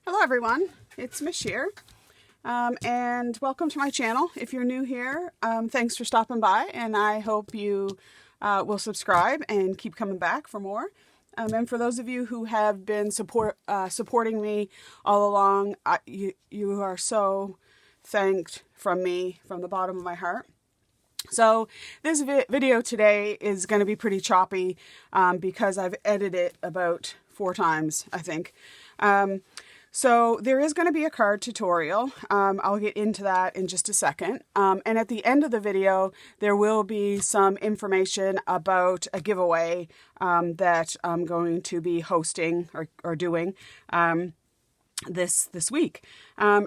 Hello everyone, it's Mish here, and welcome to my channel. If you're new here, thanks for stopping by, and I hope you will subscribe and keep coming back for more. And for those of you who have been supporting me all along, you are so thanked from me, from the bottom of my heart. So this video today is going to be pretty choppy because I've edited it about 4 times, I think. So there is going to be a card tutorial. I'll get into that in just a second. And at the end of the video, there will be some information about a giveaway that I'm going to be hosting or doing this week.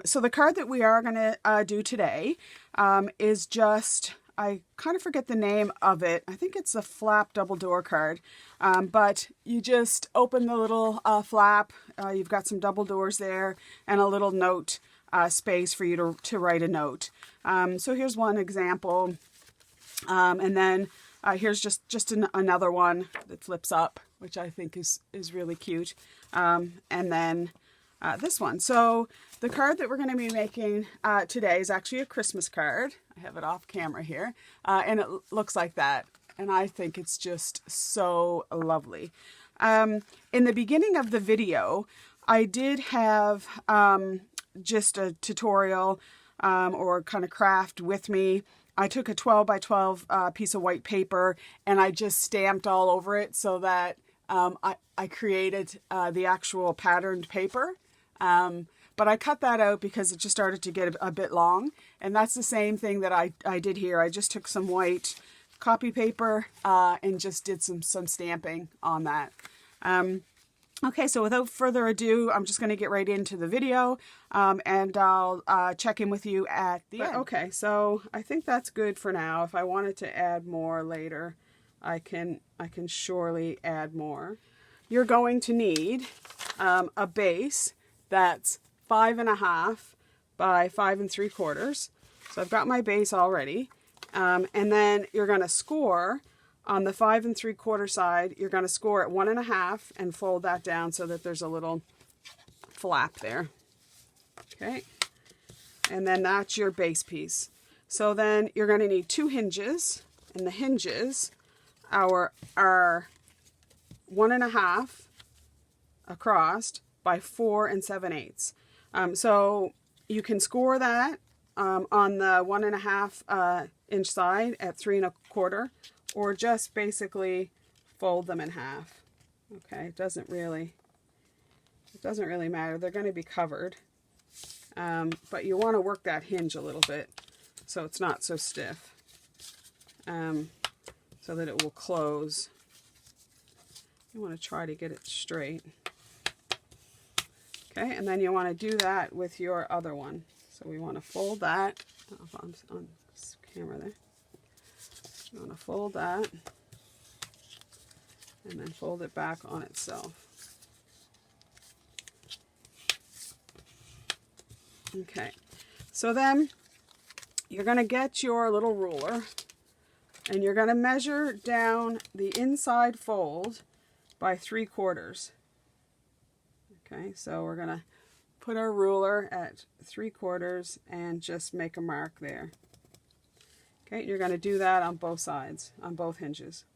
So the card that we are going to do today is just... I kind of forget the name of it. I think it's a flap double door card. But you just open the little flap. You've got some double doors there and a little note space for you to write a note. So here's one example. And then here's just another one that flips up, which I think is really cute. And then this one. So the card that we're going to be making today is actually a Christmas card. I have it off camera here, and it looks like that. And I think it's just so lovely. In the beginning of the video, I did have just a tutorial or kind of craft with me. I took a 12 by 12 piece of white paper and I just stamped all over it so that I created the actual patterned paper. But I cut that out because it just started to get a bit long. And that's the same thing that I did here. I just took some white copy paper and just did some stamping on that. Okay, so without further ado, I'm just going to get right into the video and I'll check in with you at the end. Okay, so I think that's good for now. If I wanted to add more later, I can surely add more. You're going to need a base that's 5.5 by 5 3/4. So I've got my base already. And then you're going to score on the 5 3/4 side. You're going to score at 1.5 and fold that down so that there's a little flap there. Okay. And then that's your base piece. So then you're going to need 2 hinges, and the hinges are 1.5 across by 4 7/8. So you can score that on the 1.5 inch side at 3 1/4, or just basically fold them in half. Okay, it doesn't really matter. They're going to be covered, but you want to work that hinge a little bit so it's not so stiff, so that it will close. You want to try to get it straight. Okay, and then you want to do that with your other one. So we want to fold that on camera there. You want to fold that and then fold it back on itself. Okay, so then you're going to get your little ruler and you're going to measure down the inside fold by 3/4. Okay, so we're going to put our ruler at 3/4 and just make a mark there. Okay, you're going to do that on both sides, on both hinges.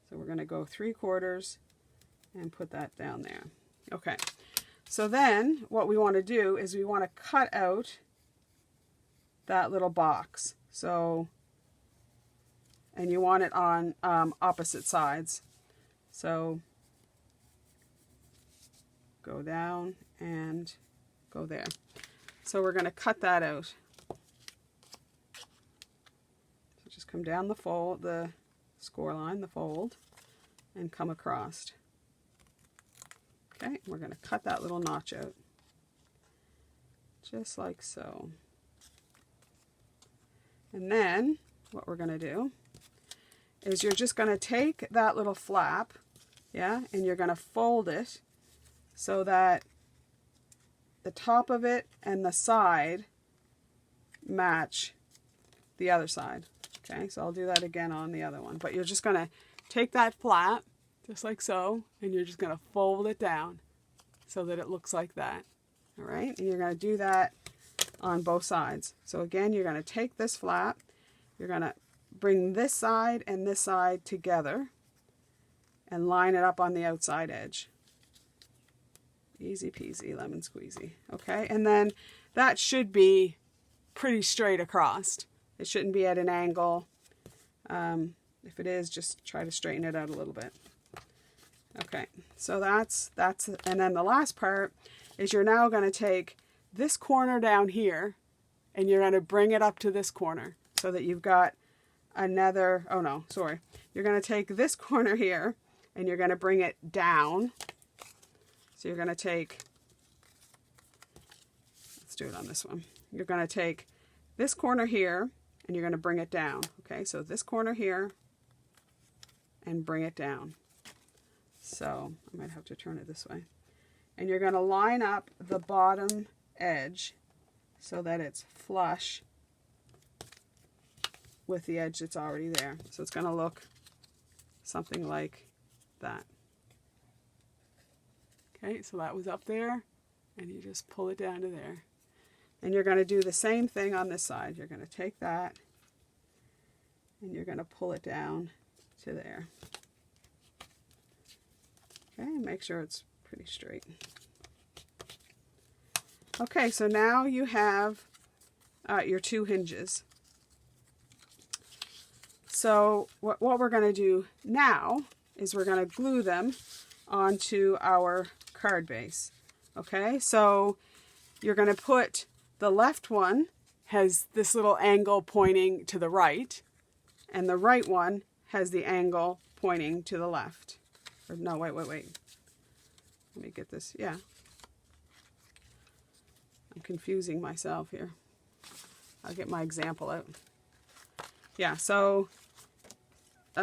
So we're going to go 3/4 and put that down there. Okay, so then what we want to do is we want to cut out that little box. So, and you want it on opposite sides. So go down and go there. So we're going to cut that out. So just come down the fold, the score line, the fold, and come across. Okay, we're going to cut that little notch out. Just like so. And then what we're going to do is you're just going to take that little flap, yeah, and you're going to fold it so that the top of it and the side match the other side. Okay, so I'll do that again on the other one. But you're just going to take that flap, just like so, and you're just going to fold it down so that it looks like that. All right, and you're going to do that on both sides. So again, you're going to take this flap, you're going to bring this side and this side together and line it up on the outside edge. Easy peasy, lemon squeezy. Okay, and then that should be pretty straight across. It shouldn't be at an angle. If it is, just try to straighten it out a little bit. Okay, so that's, and then the last part is you're now going to take this corner down here and you're going to bring it up to this corner so that you've got another, oh no, sorry. You're going to take this corner here and you're going to bring it down. So you're going to take, let's do it on this one. You're going to take this corner here and you're going to bring it down. Okay, so this corner here and bring it down. So I might have to turn it this way. And you're going to line up the bottom edge so that it's flush with the edge that's already there. So it's going to look something like that. Okay, so that was up there, and you just pull it down to there. And you're going to do the same thing on this side. You're going to take that, and you're going to pull it down to there. Okay, make sure it's pretty straight. Okay, so now you have your two hinges. So what we're going to do now is we're going to glue them onto our card base. Okay, so you're going to put the left one has this little angle pointing to the right, and the right one has the angle pointing to the left. Or no, wait. Let me get this. Yeah. I'm confusing myself here. I'll get my example out. Yeah, so,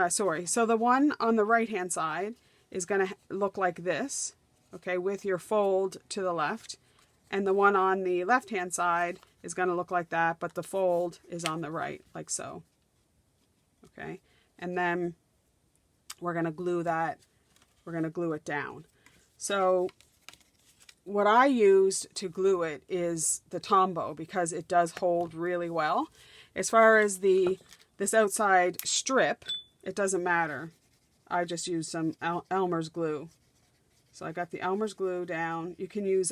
sorry. So the one on the right-hand side is going to look like this, okay, with your fold to the left. And the one on the left-hand side is going to look like that, but the fold is on the right, like so. Okay, and then we're going to glue that. We're going to glue it down. So what I used to glue it is the Tombow because it does hold really well. As far as this outside strip, it doesn't matter. I just used some Elmer's glue. So I got the Elmer's glue down. You can use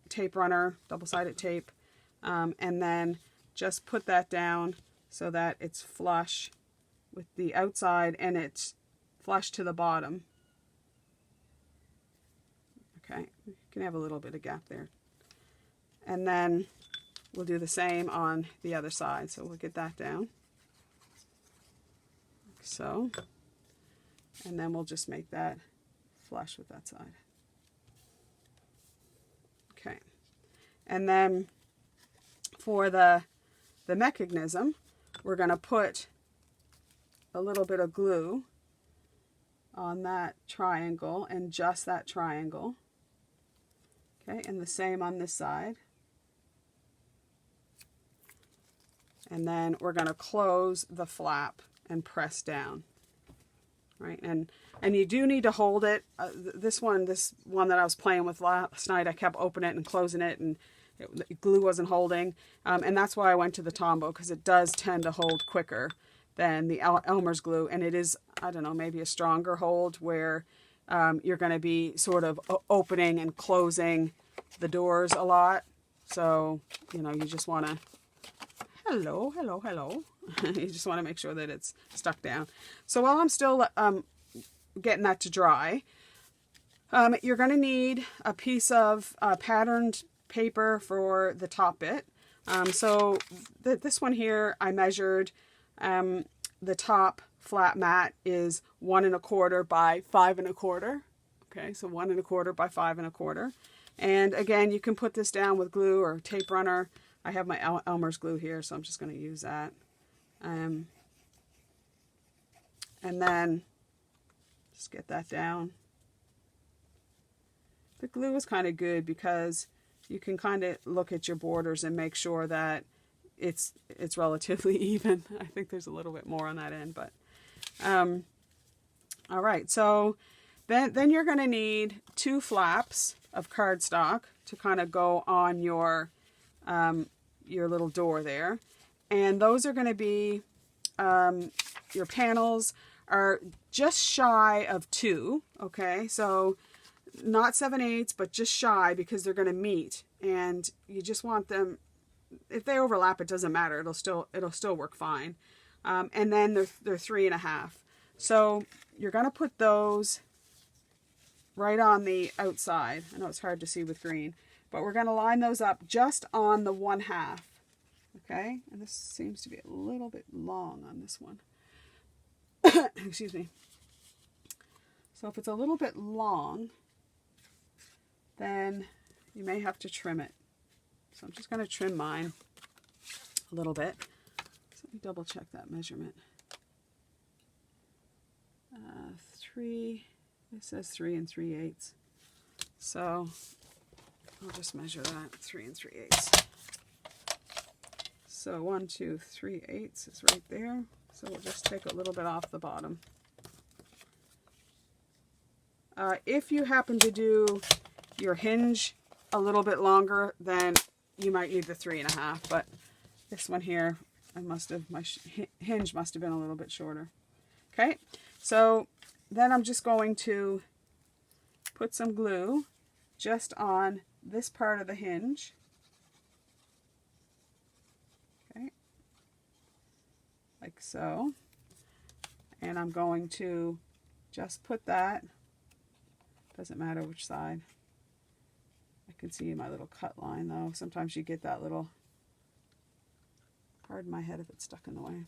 tape runner, double-sided tape, and then just put that down so that it's flush with the outside and it's flush to the bottom. Okay, you can have a little bit of gap there. And then we'll do the same on the other side. So we'll get that down. Like so. And then we'll just make that flush with that side. Okay. And then for the mechanism, we're going to put a little bit of glue on that triangle and just that triangle. Okay, and the same on this side. And then we're going to close the flap and press down. Right, and you do need to hold it. This one that I was playing with last night, I kept opening it and closing it, and the glue wasn't holding. And that's why I went to the Tombow, because it does tend to hold quicker than the Elmer's glue, and it is, I don't know, maybe a stronger hold where you're going to be sort of opening and closing the doors a lot. So, you know, you just want to, hello. You just want to make sure that it's stuck down. So while I'm still getting that to dry, you're going to need a piece of patterned paper for the top bit. So this one here, I measured the top flat mat is 1 1/4 by 5 1/4. Okay, so 1 1/4 by 5 1/4. And again, you can put this down with glue or tape runner. I have my Elmer's glue here, so I'm just going to use that. And then just get that down. The glue is kind of good because you can kind of look at your borders and make sure that it's relatively even. I think there's a little bit more on that end, but all right. So then you're going to need 2 flaps of cardstock to kind of go on your little door there. And those are going to be, your panels are just shy of 2, okay? So not 7/8, but just shy, because they're going to meet. And you just want them, if they overlap, it doesn't matter. It'll still work fine. And then they're 3.5. So you're going to put those right on the outside. I know it's hard to see with green, but we're going to line those up just on the 1/2. Okay, and this seems to be a little bit long on this one. Excuse me. So if it's a little bit long, then you may have to trim it. So I'm just going to trim mine a little bit. So let me double check that measurement. 3, it says 3 3/8. So I'll just measure that, 3 3/8. So 1 2 3/8 is right there. So we'll just take a little bit off the bottom. If you happen to do your hinge a little bit longer, then you might need the 3.5. But this one here, my hinge must have been a little bit shorter. Okay, so then I'm just going to put some glue just on this part of the hinge. Okay, like so. And I'm going to just put that, doesn't matter which side. I can see my little cut line though. Sometimes you get that little, pardon my head if it's stuck in the way.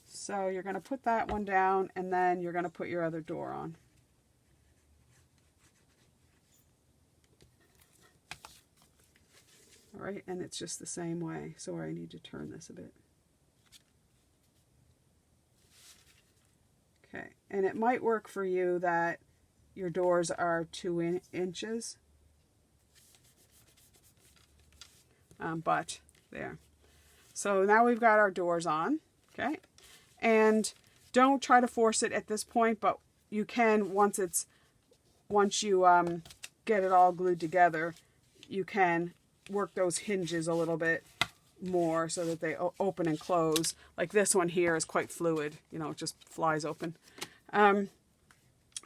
So you're going to put that one down, and then you're going to put your other door on. All right, and it's just the same way. So I need to turn this a bit. Okay, and it might work for you that your doors are 2 inches. But there. So now we've got our doors on, okay? And don't try to force it at this point, but you can once you get it all glued together, you can work those hinges a little bit more so that they open and close. Like this one here is quite fluid, you know, it just flies open.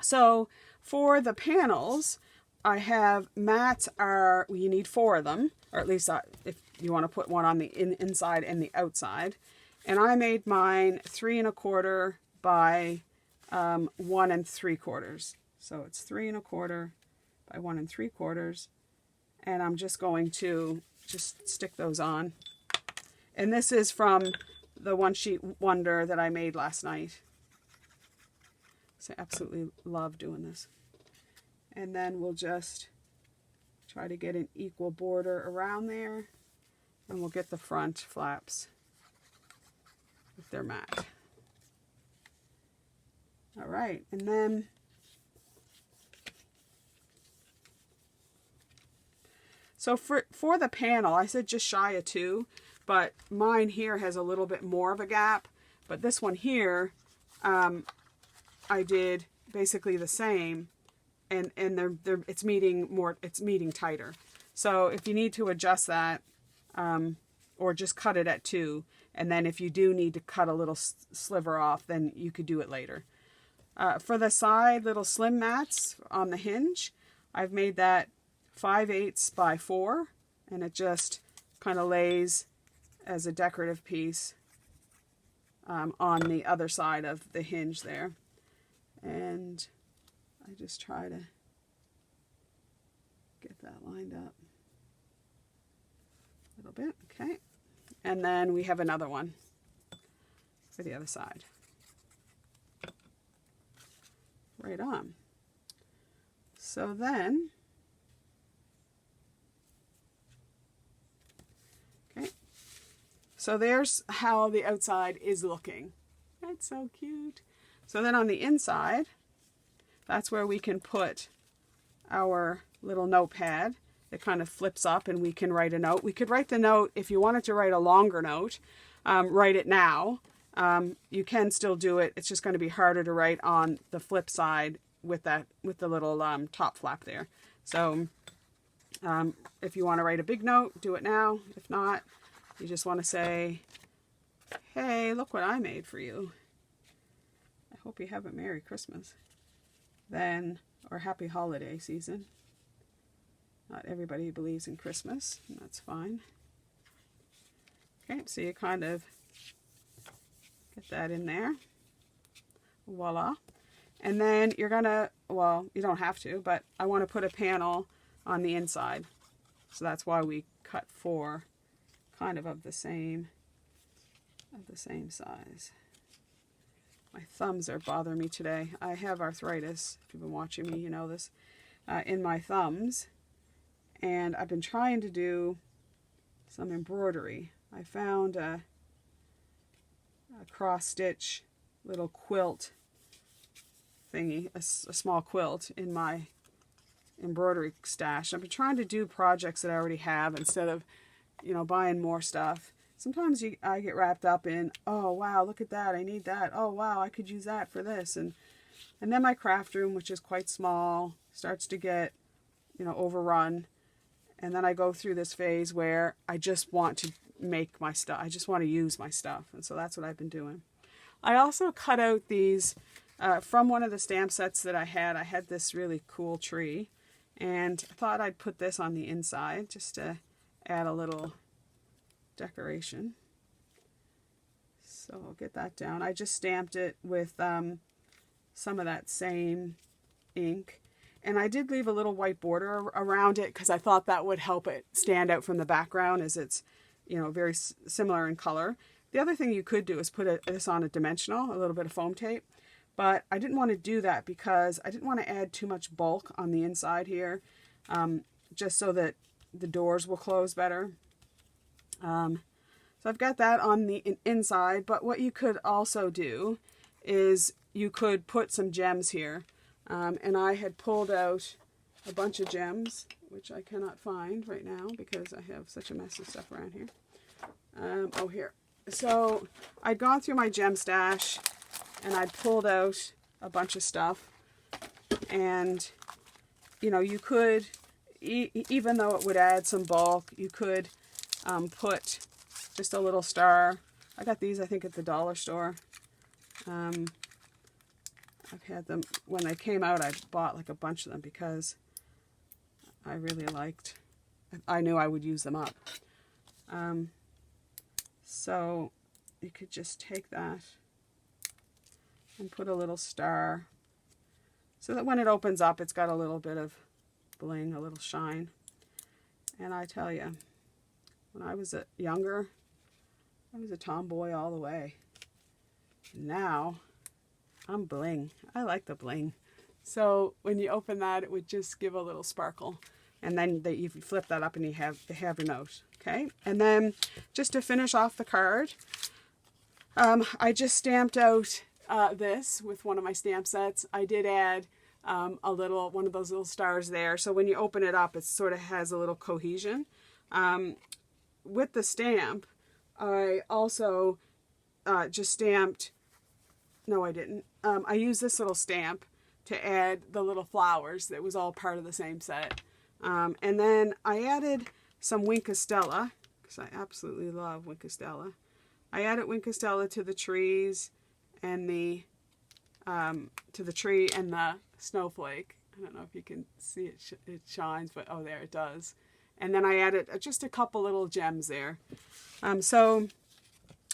So for the panels, I have mats you need 4 of them, or at least if you want to put one on the inside and the outside. And I made mine 3 1/4 by 1 3/4. So it's 3 1/4 by 1 3/4. And I'm just going to just stick those on. And this is from the One Sheet Wonder that I made last night. So I absolutely love doing this. And then we'll just try to get an equal border around there. And we'll get the front flaps with their mat. All right, and then so for the panel, I said just shy of 2, but mine here has a little bit more of a gap. But this one here, I did basically the same, and it's meeting tighter. So if you need to adjust that, or just cut it at 2, and then if you do need to cut a little sliver off, then you could do it later. For the side little slim mats on the hinge, I've made that 5/8 by 4, and it just kind of lays as a decorative piece on the other side of the hinge there. And I just try to get that lined up a little bit, okay. And then we have another one for the other side. Right on. So then, okay, so there's how the outside is looking. That's so cute. So then on the inside, that's where we can put our little notepad. It kind of flips up and we can write a note. We could write the note, if you wanted to write a longer note, write it now. You can still do it. It's just going to be harder to write on the flip side with the little top flap there. So if you want to write a big note, do it now. If not, you just want to say, hey, look what I made for you. I hope you have a Merry Christmas. Then, or Happy Holiday Season. Not everybody believes in Christmas, and that's fine. Okay, so you kind of get that in there. Voila. And then you're gonna, well, you don't have to, but I want to put a panel on the inside. So that's why we cut 4 kind of the same size. My thumbs are bothering me today. I have arthritis. If you've been watching me, you know this. In my thumbs. And I've been trying to do some embroidery. I found a cross-stitch little quilt thingy, a small quilt in my embroidery stash. I've been trying to do projects that I already have instead of, you know, buying more stuff. Sometimes I get wrapped up in, oh wow, look at that, I need that. Oh wow, I could use that for this. And then my craft room, which is quite small, starts to get, you know, overrun. And then I go through this phase where I just want to make my stuff. I just want to use my stuff. And so that's what I've been doing. I also cut out these from one of the stamp sets that I had. I had this really cool tree. And I thought I'd put this on the inside just to add a little decoration. So I'll get that down. I just stamped it with some of that same ink. And I did leave a little white border around it because I thought that would help it stand out from the background, as it's, you know, very similar in color. The other thing you could do is put this on a dimensional, a little bit of foam tape. But I didn't want to do that because I didn't want to add too much bulk on the inside here, just so that the doors will close better. So I've got that on the inside, but what you could also do is you could put some gems here. And I had pulled out a bunch of gems, which I cannot find right now because I have such a mess of stuff around here. Oh, here. So I'd gone through my gem stash and I'd pulled out a bunch of stuff. And, you know, you could, even though it would add some bulk, you could put just a little star. I got these, I think, at the dollar store. I've had them, when they came out, I bought like a bunch of them because I really liked, I knew I would use them up. So you could just take that and put a little star so that when it opens up, it's got a little bit of bling, a little shine. And I tell you, when I was younger, I was a tomboy all the way. Now, I'm bling. I like the bling. So when you open that, it would just give a little sparkle. And then you flip that up and you have your note. Okay. And then just to finish off the card, I just stamped out this with one of my stamp sets. I did add one of those little stars there. So when you open it up, it sort of has a little cohesion. With the stamp, I also just stamped, no I didn't, I used this little stamp to add the little flowers that was all part of the same set. And then I added some Winkostella, because I absolutely love Winkostella. I added Winkostella to the trees and the tree and the snowflake. I don't know if you can see it, it shines, but oh, there it does. And then I added just a couple little gems there. So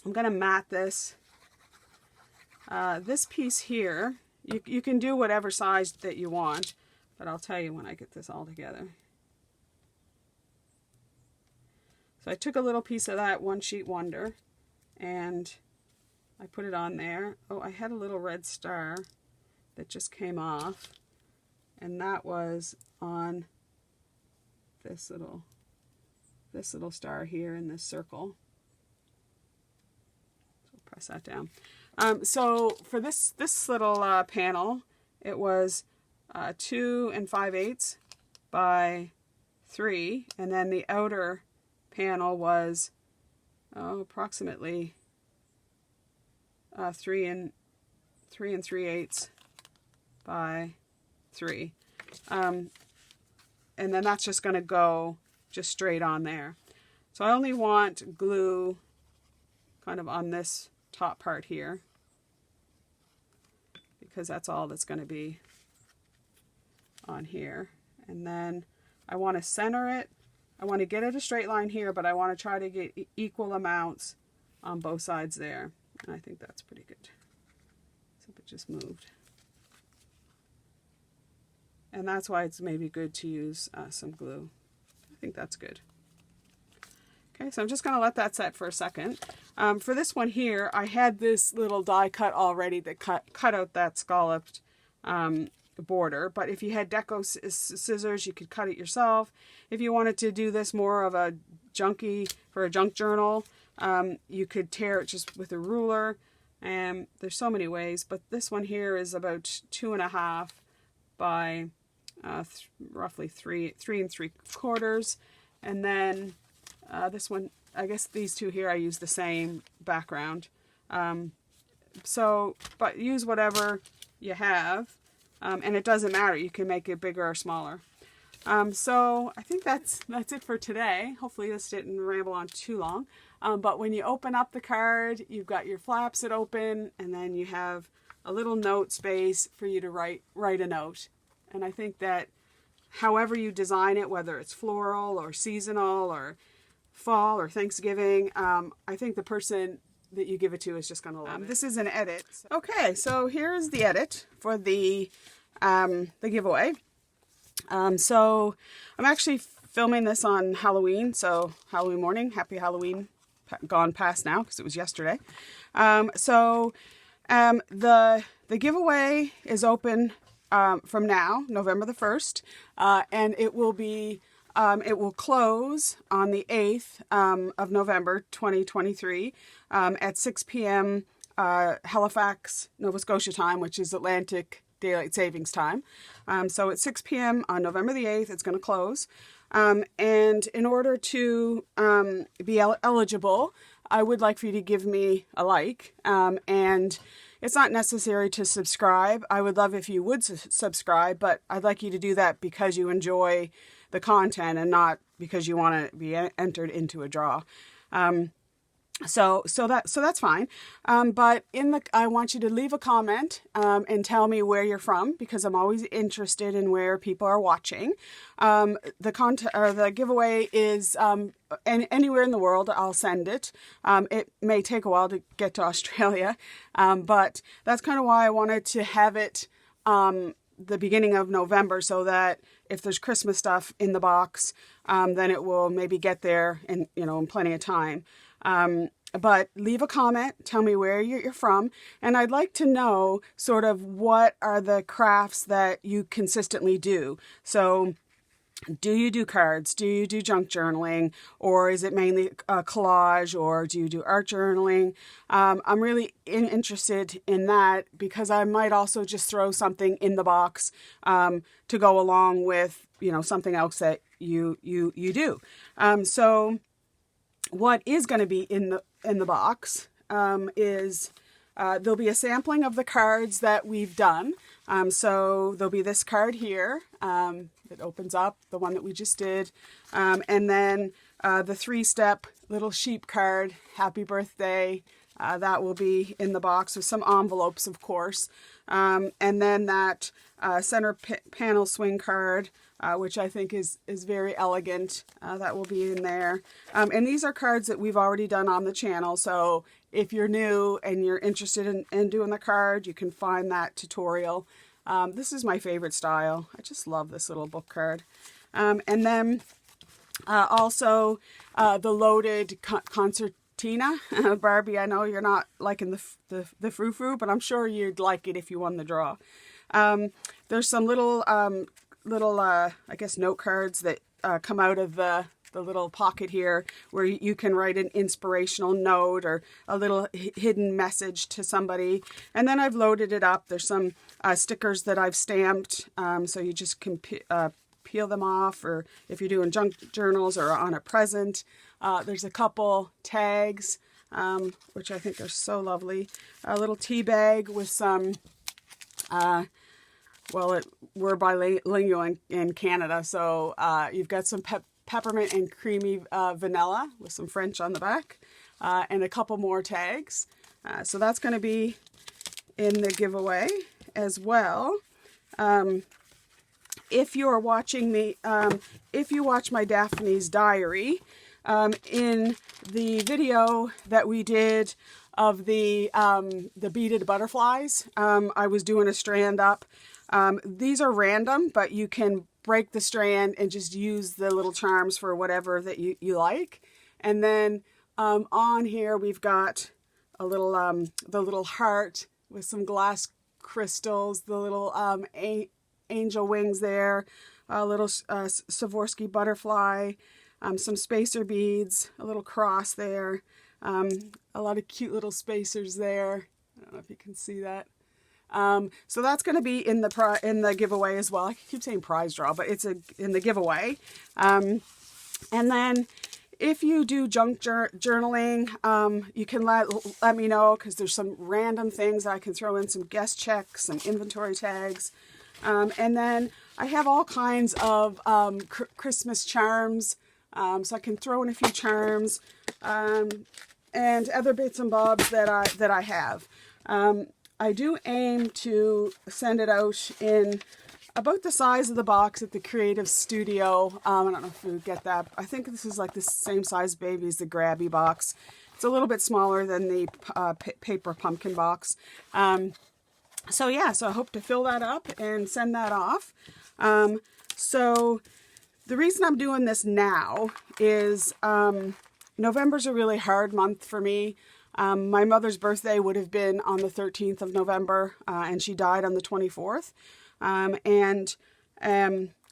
I'm going to mat this. This piece here, you can do whatever size that you want, but I'll tell you when I get this all together. So I took a little piece of that One Sheet Wonder and I put it on there. Oh, I had a little red star that just came off, and that was on this little star here in this circle. So press that down. So for this little panel, it was 2 5/8 by 3, and then the outer panel was approximately 3 3/8 by 3. then that's just going to go just straight on there. So I only want glue kind of on this top part here, because that's all that's going to be on here. And then I want to center it. I want to get it a straight line here, but I want to try to get equal amounts on both sides there. And I think that's pretty good. So it just moved. And that's why it's maybe good to use some glue. I think that's good. Okay, so I'm just going to let that set for a second. For this one here, I had this little die cut already that cut out that scalloped border. But if you had deco scissors, you could cut it yourself. If you wanted to do this more of a junky, for a junk journal, you could tear it just with a ruler. And there's so many ways, but this one here is about 2.5 by roughly 3 3/3. And then this one, I guess these two here, I use the same background. But use whatever you have, and it doesn't matter. You can make it bigger or smaller. So I think that's it for today. Hopefully this didn't ramble on too long. But when you open up the card, you've got your flaps that open, and then you have a little note space for you to write a note. And I think that however you design it, whether it's floral or seasonal or fall or Thanksgiving, I think the person that you give it to is just going to love it. This is an edit. Okay, so here's the edit for the giveaway. So I'm actually filming this on Halloween, so Halloween morning. Happy Halloween, gone past now because it was yesterday. The giveaway is open from now, November the 1st, and it will close on the 8th of November 2023 at 6 p.m. Halifax, Nova Scotia time, which is Atlantic Daylight Savings Time. So at 6 p.m. on November the 8th, it's going to close. And in order to be eligible, I would like for you to give me a like. And it's not necessary to subscribe. I would love if you would subscribe, but I'd like you to do that because you enjoy the content and not because you want to be entered into a draw. So that's fine. But I want you to leave a comment and tell me where you're from, because I'm always interested in where people are watching. The giveaway is anywhere in the world. I'll send it. It may take a while to get to Australia, but that's kind of why I wanted to have it the beginning of November, so that if there's Christmas stuff in the box, then it will maybe get there in plenty of time. But leave a comment, tell me where you're from, and I'd like to know sort of what are the crafts that you consistently do. So do you do cards? Do you do junk journaling? Or is it mainly collage? Or do you do art journaling? I'm really interested in that, because I might also just throw something in the box to go along with something else that you do. So what is going to be in the box is there'll be a sampling of the cards that we've done. So there'll be this card here that opens up, the one that we just did, and then the 3-step little sheep card, happy birthday, that will be in the box with some envelopes, of course, and then that center panel swing card, which I think is very elegant. That will be in there. And these are cards that we've already done on the channel. So if you're new and you're interested in doing the card, you can find that tutorial. This is my favorite style. I just love this little book card. And then also the loaded concertina. Barbie, I know you're not liking the frou-frou, but I'm sure you'd like it if you won the draw. There's some little I guess note cards that come out of the little pocket here, where you can write an inspirational note or a little hidden message to somebody. And then I've loaded it up. There's some stickers that I've stamped, so you just can peel them off, or if you're doing junk journals or on a present. There's a couple tags, which I think are so lovely. A little tea bag with some well, we're bilingual in Canada, so you've got some peppermint and creamy vanilla with some French on the back, and a couple more tags. So that's going to be in the giveaway as well. If you're watching me, if you watch my Daphne's Diary, in the video that we did of the beaded butterflies, I was doing a strand up. These are random, but you can break the strand and just use the little charms for whatever that you like. And then on here we've got a little the little heart with some glass crystals, the little angel wings there, a little Swarovski butterfly, some spacer beads, a little cross there, a lot of cute little spacers there. I don't know if you can see that. So that's going to be in the giveaway as well. I keep saying prize draw, but it's in the giveaway. And then if you do junk journaling, you can let me know, because there's some random things I can throw in, some guest checks, some inventory tags. And then I have all kinds of Christmas charms, so I can throw in a few charms, and other bits and bobs that I have. I do aim to send it out in about the size of the box at the Creative Studio. I don't know if you get that. I think this is like the same size, baby, as the Grabby box. It's a little bit smaller than the paper pumpkin box. So yeah, so I hope to fill that up and send that off. So the reason I'm doing this now is November's a really hard month for me. My mother's birthday would have been on the 13th of November, and she died on the 24th. And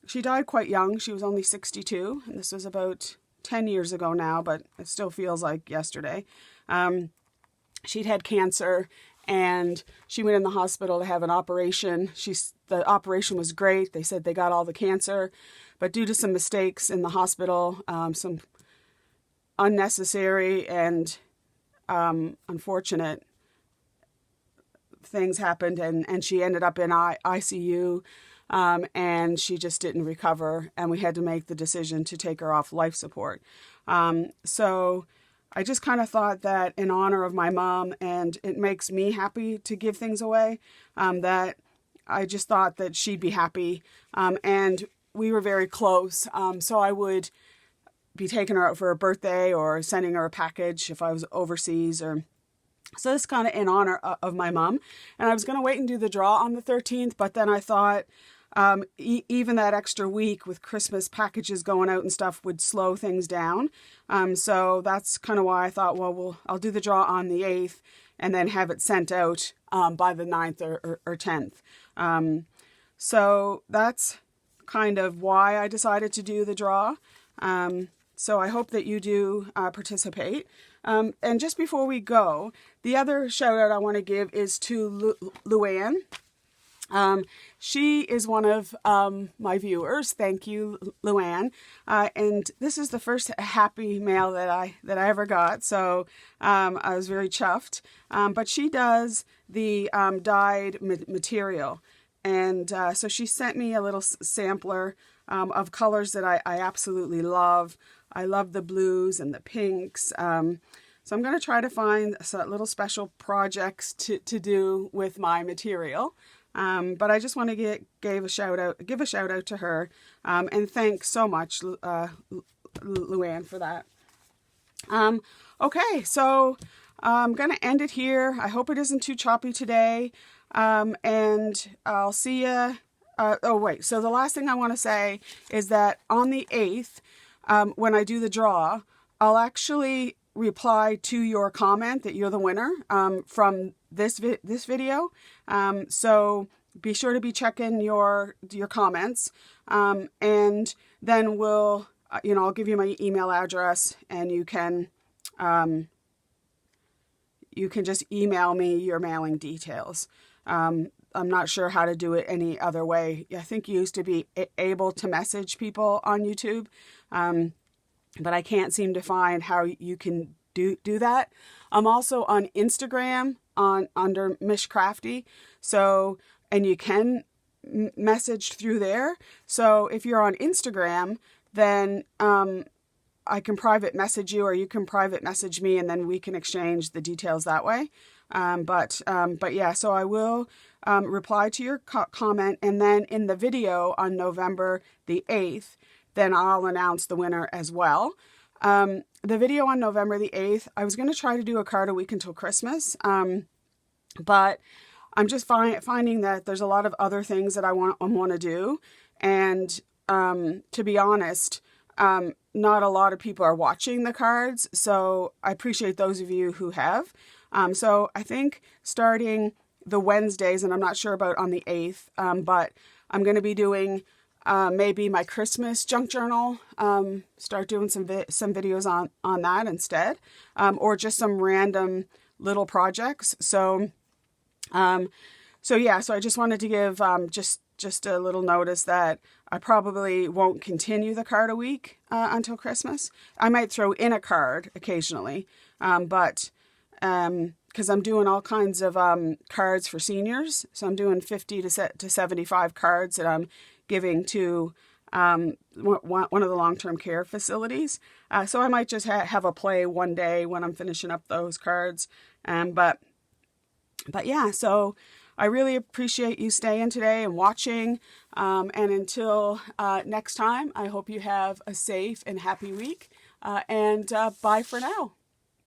she died quite young. She was only 62, and this was about 10 years ago now, but it still feels like yesterday. She'd had cancer, and she went in the hospital to have an operation. The operation was great. They said they got all the cancer, but due to some mistakes in the hospital, some unnecessary and unfortunate things happened, and she ended up in ICU, and she just didn't recover, and we had to make the decision to take her off life support. So I just kind of thought that in honor of my mom, and it makes me happy to give things away, that I just thought that she'd be happy, and we were very close, so I would be taking her out for her birthday or sending her a package if I was overseas. So this is kind of in honor of my mom. And I was going to wait and do the draw on the 13th, but then I thought even that extra week with Christmas packages going out and stuff would slow things down. So that's kind of why I thought, well, I'll do the draw on the 8th and then have it sent out by the 9th or 10th. So that's kind of why I decided to do the draw. So I hope that you do participate. And just before we go, the other shout out I want to give is to Luann. She is one of my viewers. Thank you, Luann. And this is the first happy mail that I ever got. So I was very chuffed. But she does the dyed material. And so she sent me a little sampler of colors that I absolutely love. I love the blues and the pinks. So I'm going to try to find some little special projects to do with my material. But I just want to give a shout out to her. And thanks so much, Luann, for that. Okay, so I'm going to end it here. I hope it isn't too choppy today. And I'll see you. So the last thing I want to say is that on the 8th, when I do the draw, I'll actually reply to your comment that you're the winner from this video. So be sure to be checking your comments, and then I'll give you my email address, and you can just email me your mailing details. I'm not sure how to do it any other way. I think you used to be able to message people on YouTube, but I can't seem to find how you can do that. I'm also on Instagram under Mish Crafty. So, and you can messaged through there. So if you're on Instagram, then I can private message you, or you can private message me, and then we can exchange the details that way. But yeah, so I will reply to your comment, and then in the video on November the 8th, then I'll announce the winner as well. The video on November the 8th, I was going to try to do a card a week until Christmas, but I'm just finding that there's a lot of other things that I want to do, and to be honest, not a lot of people are watching the cards, so I appreciate those of you who have. So I think starting the Wednesdays, and I'm not sure about on the 8th, but I'm going to be doing maybe my Christmas junk journal, start doing some videos on that instead, or just some random little projects. So yeah, so I just wanted to give just a little notice that I probably won't continue the card a week until Christmas. I might throw in a card occasionally, but because I'm doing all kinds of cards for seniors. So I'm doing 50 to 75 cards that I'm giving to one of the long-term care facilities. So I might just have a play one day when I'm finishing up those cards. But yeah, so I really appreciate you staying today and watching. And until next time, I hope you have a safe and happy week. And bye for now.